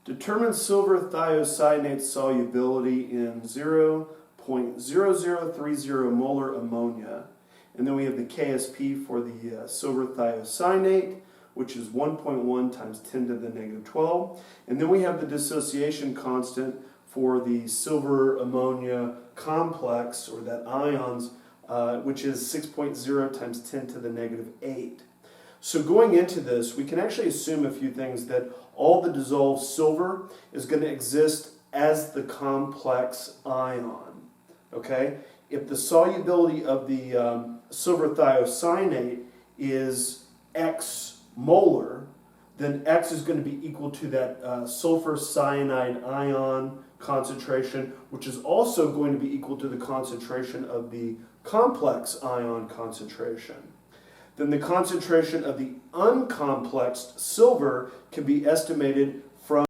Determine silver thiocyanate solubility in 0.0030 molar ammonia. And then we have the KSP for the silver thiocyanate, which is 1.1 times 10 to the negative 12. And then we have the dissociation constant for the silver ammonia complex, or that ions, which is 6.0 times 10 to the negative 8. So going into this, we can actually assume a few things, that all the dissolved silver is going to exist as the complex ion. Okay? If the solubility of the silver thiocyanate is X molar, then X is going to be equal to that sulfur cyanide ion concentration, which is also going to be equal to the concentration of the complex ion concentration. Then the concentration of the uncomplexed silver can be estimated